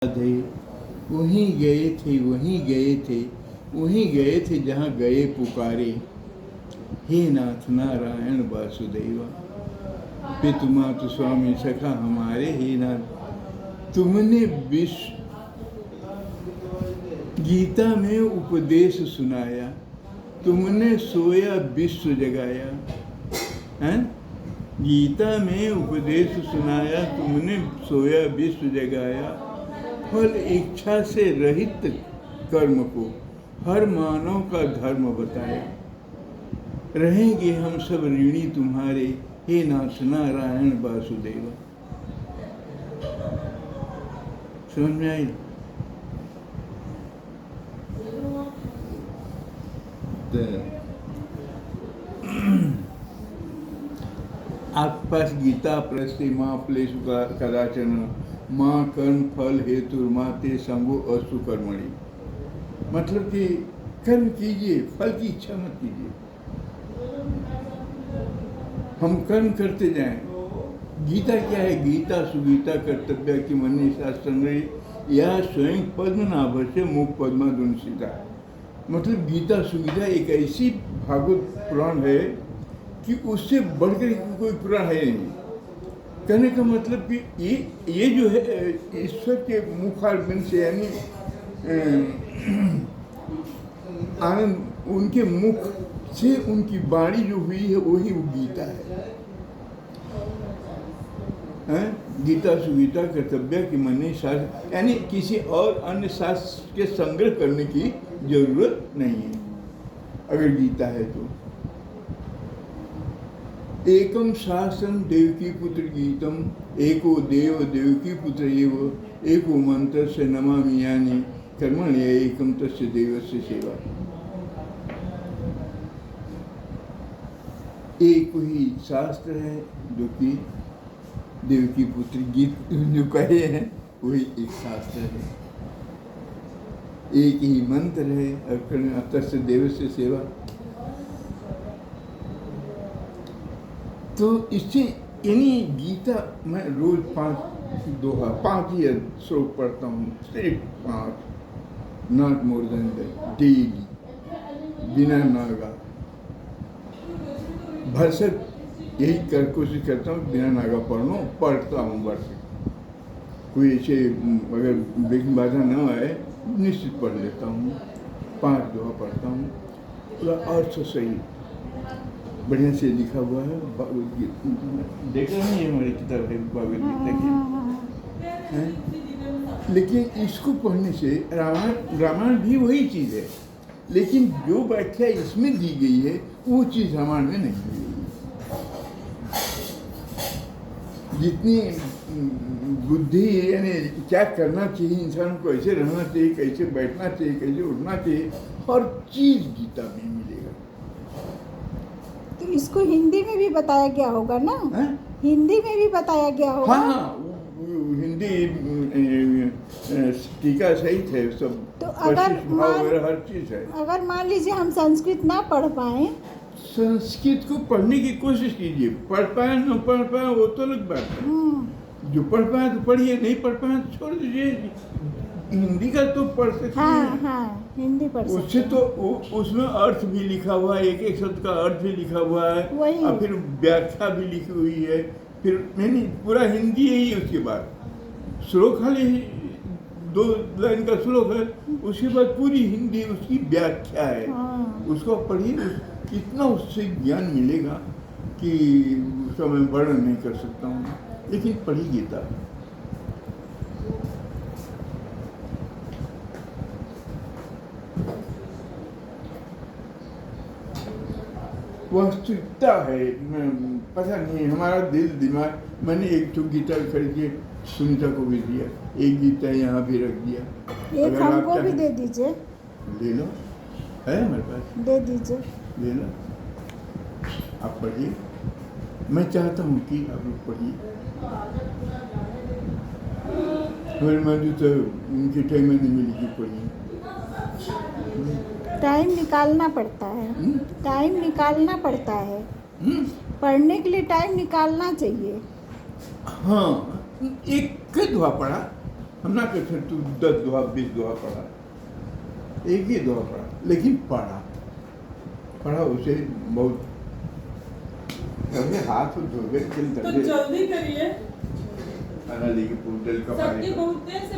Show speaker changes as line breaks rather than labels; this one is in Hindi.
थे, वहीं गए थे वहीं गए थे जहाँ गए पुकारे। हे नाथ नारायण वासुदेवा, पितु मातु स्वामी सखा हमारे। हे नाथ, तुमने विश्व गीता में उपदेश सुनाया, तुमने सोया विश्व जगाया। हैं? गीता में उपदेश सुनाया, तुमने सोया विश्व जगाया। फल इच्छा से रहित कर्म को हर मानव का धर्म बताया। रहेंगे हम सब ऋणी तुम्हारे, हे नाथ नारायण वासुदेवा। समझ में आई? आपके पास गीता प्रस्ति माँ प्लेस कदाचन माँ कर्म फल हेतु माते संगो अस्तु कर्मणि। मतलब कि कर्म कीजिए, फल की इच्छा मत कीजिए। हम कर्म करते जाएं। गीता क्या है? गीता सुगीता कर्तव्य की मनी शास्त्र या स्वयं पद्मनाभ से मुख पद्मादुनसिता। मतलब गीता सुगीता एक ऐसी भागवत पुराण है कि उससे बढ़कर कोई पुराण है नहीं। कहने का मतलब कि ये जो है ईश्वर के मुखारबिंद से, यानी आनंद उनके मुख से उनकी वाणी जो हुई है वही वो गीता है। गीता सुगीता कर्तव्य की मनी शास्त्र, यानी किसी और अन्य शास्त्र के संग्रह करने की जरूरत नहीं है अगर गीता है तो। एकम शास्त्रम देवकी पुत्र गीतम, एको देव देवकी पुत्र एव, एको मंत्र से नमामि यानी कर्मण्य एकम तस्य देवस्य सेवा। एक ही शास्त्र है जो कि देवकी पुत्र गीत जो कहे हैं वही एक शास्त्र है। एक ही मंत्र है और तस्य देवस्य सेवा। तो इससे यानी गीता मैं रोज 5 ही श्लोक पढ़ता हूँ, सिर्फ 5, not more than that, daily, बिना नागा। भरसक यही कोशिश करता हूँ बिना नागा पढ़ता हूँ भरसक। कोई ऐसे अगर विघ्न बाधा न आए निश्चित पढ़ लेता हूँ। 5 दोहा पढ़ता हूँ, पूरा अर्थ सही बढ़िया से लिखा हुआ है। देख रहे हैं, हमारी किताब है भगवद गीता की। लेकिन इसको पढ़ने से रामायण भी वही चीज़ है, लेकिन जो व्याख्या इसमें दी गई है वो चीज़ रामायण में नहीं दी गई। जितनी बुद्धि यानी क्या करना चाहिए इंसान को, कैसे रहना चाहिए, कैसे बैठना चाहिए, कैसे उठना चाहिए, हर चीज़ गीता में मिलेगा।
तो इसको हिंदी में भी बताया गया होगा ना? है? हिंदी में भी बताया गया होगा।
हाँ, हिंदी टीका सहित है सब।
तो अगर
हर चीज़ है।
अगर मान लीजिए हम संस्कृत ना पढ़ पाए,
संस्कृत को पढ़ने की कोशिश कीजिए। पढ़ पाए न पढ़ पाए वो तो अलग बात है। जो पढ़ पाए तो पढ़िए, नहीं पढ़ पाए तो छोड़ दीजिए। हिंदी का तो पढ़ सकते हैं।
हाँ, हिंदी पढ़ सकते हैं।
उससे तो उसमें अर्थ भी लिखा हुआ है, एक एक शब्द का अर्थ भी लिखा हुआ है, और फिर व्याख्या भी लिखी हुई है। फिर नहीं पूरा हिंदी ही। उसके बाद श्लोक खाली 2 लाइन का श्लोक है, उसके बाद पूरी हिंदी उसकी व्याख्या है। उसको पढ़िए, इतना उससे ज्ञान मिलेगा कि उसका मैं वर्णन नहीं कर सकता हूँ। लेकिन पढ़ी गीता। वास्तविकता है, पता नहीं हमारा दिल दिमाग। मैंने एक तो गीता खरीद के सुनीता को भी दिया, एक गीता यहाँ भी रख दिया।
एक हमको भी दे दीजिए।
ले लो, है हमारे पास,
दे दीजिए।
ले लो, आप पढ़िए। मैं चाहता हूँ कि आप लोग पढ़िए। मेरे मौजूद तो उनकी टाइम में नहीं मिली कि पढ़िए।
टाइम निकालना पड़ता है। टाइम निकालना पड़ता है। पढ़ने के लिए टाइम निकालना चाहिए।
हाँ, एक दोहा पढ़ा हम ना कहते तू 10 दोहा 20 दोहा पढ़ा, एक ही दोहा पढ़ा, लेकिन पढ़ा उसे बहुत हाथ धो गए
तो जल्दी करिए,
खाना लेके पूछ का
सबकी बहुत देर से